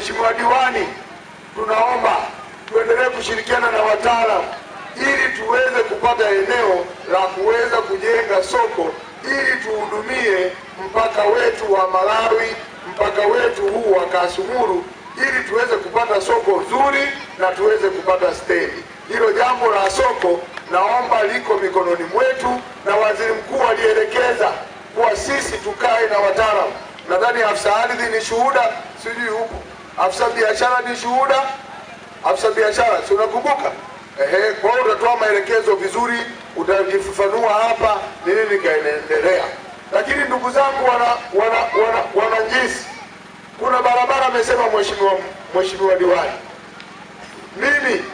Mheshimiwa Diwani, tunaomba tuendelee kushirikiana na wataalamu ili tuweze kupata eneo la kuweza kujenga soko ili tuhudumie mpaka wetu wa Malawi, mpaka wetu huu wa Kasumulu, ili tuweze kupata soko zuri na tuweze kupata stendi. Hilo jambo la soko naomba liko mikononi mwetu, na waziri mkuu alielekeza kuwa sisi tukae na wataalamu. Nadhani afisa ardhi ni shuhuda, sijui huko afisa biashara ni shuhuda, afisa biashara si unakumbuka? Kwa hiyo utatoa maelekezo vizuri, utajifafanua hapa ni nini kaendelea. Lakini ndugu zangu wana Njisi, kuna barabara amesema Mheshimiwa Diwani, mimi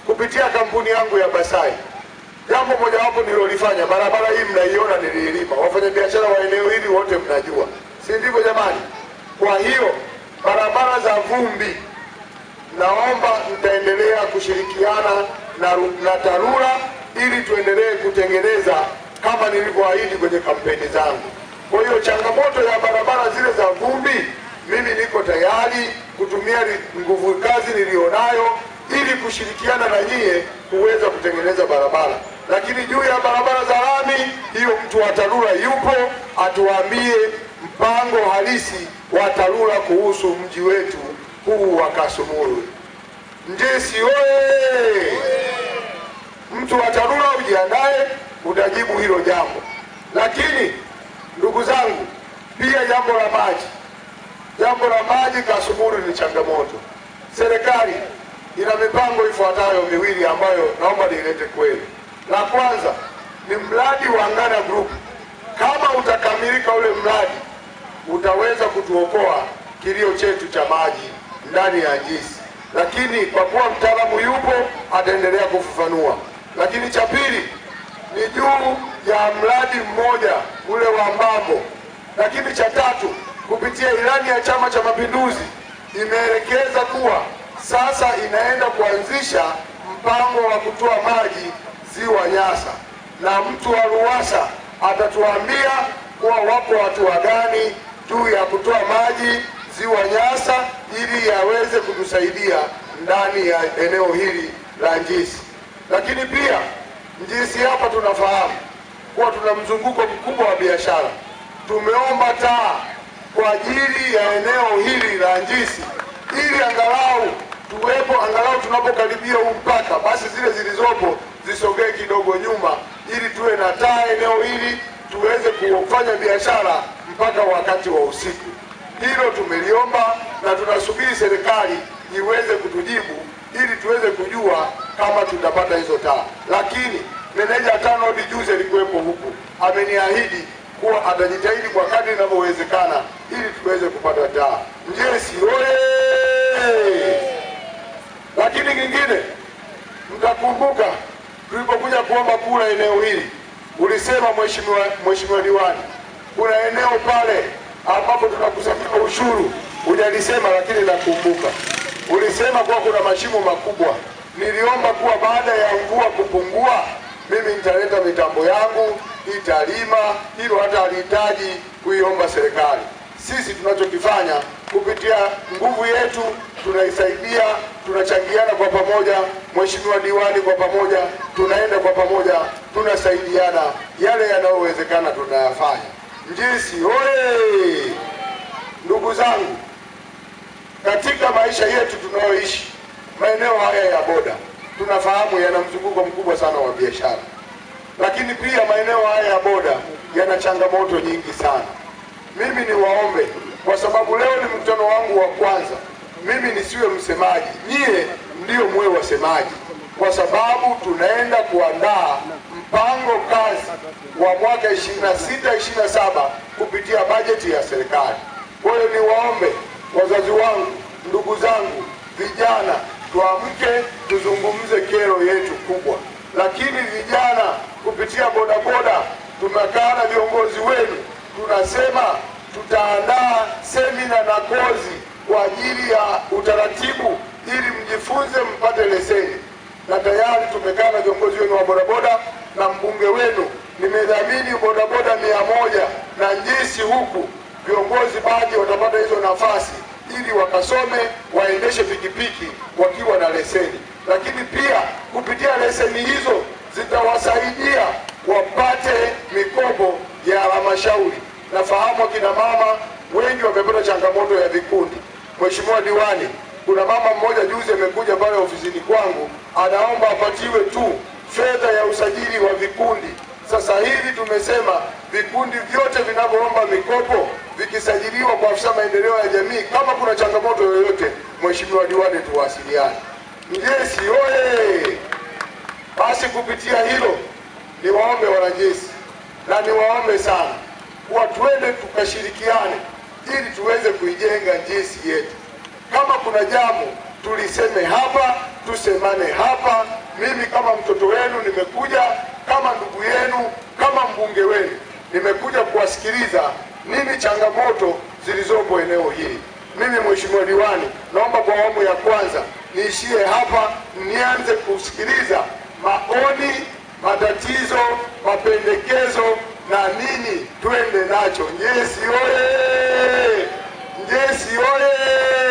kupitia kampuni yangu ya Basai, jambo moja wapo nilolifanya, barabara hii mnaiona nililima, wafanyabiashara wa eneo hili wote mnajua, si ndivyo jamani? Kwa hiyo barabara za vumbi naomba mtaendelea kushirikiana na TARURA ili tuendelee kutengeneza kama nilivyoahidi kwenye kampeni zangu. Kwa hiyo changamoto ya barabara zile za vumbi, mimi niko tayari kutumia nguvu kazi nilionayo ili kushirikiana na nyie kuweza kutengeneza barabara. Lakini juu ya barabara za lami, hiyo mtu wa TARURA yupo, atuambie mpango halisi wa TARURA kuhusu mji wetu huu wa Kasumulu. Njisi oye! Mtu wa TARURA ujiandae, utajibu hilo jambo. Lakini ndugu zangu, pia jambo la maji Kasumulu ni changamoto. Serikali ina mipango ifuatayo miwili ambayo naomba niilete kwenu. La kwanza ni mradi wa Ngana Group. Kama utakamilika ule mradi, utaweza kutuokoa kilio chetu cha maji ndani ya Njisi. Lakini kwa kuwa mtaalamu yupo, ataendelea kufafanua. Lakini cha pili ni juu ya mradi mmoja ule wa Mbambo. Lakini cha tatu, kupitia ilani ya Chama cha Mapinduzi imeelekeza kuwa sasa inaenda kuanzisha mpango wa kutoa maji Ziwa Nyasa, na mtu wa RUWASA atatuambia kuwa wapo hatua gani juu ya kutoa maji Ziwa Nyasa ili yaweze kutusaidia ndani ya eneo hili la Njisi. Lakini pia Njisi hapa tunafahamu kuwa tuna mzunguko mkubwa wa biashara. Tumeomba taa kwa ajili ya eneo hili la Njisi ili angalau tunapokaribia huu mpaka, basi zile zilizopo zisogee kidogo nyuma ili tuwe na taa eneo hili tuweze kufanya biashara mpaka wakati wa usiku. Hilo tumeliomba na tunasubiri serikali iweze kutujibu ili tuweze kujua kama tutapata hizo taa. Lakini meneja TANROADS juzi alikuwepo huku, ameniahidi kuwa atajitahidi kwa kadri inavyowezekana ili tuweze kupata taa. Njisi oye! Lakini kingine, mtakumbuka tulipokuja kuomba kura eneo hili, ulisema Mheshimiwa Diwani, kuna eneo pale ambapo tunakusanya ushuru, hujalisema lakini nakumbuka. Ulisema kuwa kuna mashimo makubwa. Niliomba kuwa baada ya mvua kupungua, mimi nitaleta mitambo yangu, italima. Hilo hata halihitaji kuiomba serikali. Sisi tunachokifanya kupitia nguvu yetu tunaisaidia, tunachangiana kwa pamoja. Mheshimiwa Diwani, kwa pamoja tunaenda kwa pamoja, tunasaidiana, yale yanayowezekana tunayafanya. Njisi oye! Ndugu zangu, katika maisha yetu tunayoishi maeneo haya ya boda, tunafahamu yana mzunguko mkubwa sana wa biashara. Lakini pia maeneo haya ya boda yana changamoto nyingi sana. Mimi niwaombe, kwa sababu leo ni mkutano wangu wa kwanza, mimi nisiwe msemaji, nyie ndio muwe wasemaji, kwa sababu tunaenda kuandaa mpango kazi wa mwaka 26-27 kupitia bajeti ya serikali. Kwa hiyo niwaombe wazazi wangu, ndugu zangu, vijana, tuamke tuzungumze kero yetu kubwa. Lakini vijana kupitia bodaboda tumekaa na viongozi wenu, tunasema tutaandaa semina na kozi kwa ajili ya utaratibu ili mjifunze mpate leseni. Na tayari tumekaa na viongozi wenu wa bodaboda na mbunge wenu, nimedhamini bodaboda 100 na Njisi huku viongozi baadhi watapata hizo nafasi ili wakasome, waendeshe pikipiki wakiwa na leseni. Lakini pia kupitia leseni hizo zitawasaidia wapate mikopo ya halmashauri. Nafahamu akina mama wengi wamepata changamoto ya vikundi. Mheshimiwa Diwani, kuna mama mmoja juzi amekuja pale ofisini kwangu, anaomba apatiwe tu fedha ya usajili wa vikundi. Sasa hivi tumesema vikundi vyote vinavyoomba mikopo vikisajiliwa kwa afisa maendeleo ya jamii, kama kuna changamoto yoyote, Mheshimiwa Diwani, tuwasiliane. Njesi oye! Basi kupitia hilo niwaombe wananjesi na niwaombe sana kuwa twende tukashirikiane ili tuweze kuijenga Njesi yetu. Kama kuna jambo tuliseme hapa, tusemane hapa. Mimi kama mtoto wenu nimekuja, kama ndugu yenu, kama mbunge wenu, nimekuja kuwasikiliza nini changamoto zilizopo eneo hili. Mimi Mheshimiwa Diwani, naomba kwa awamu ya kwanza niishie hapa, nianze kusikiliza maoni, matatizo, mapendekezo na nini twende nacho. Njesi oye! Njesi oye!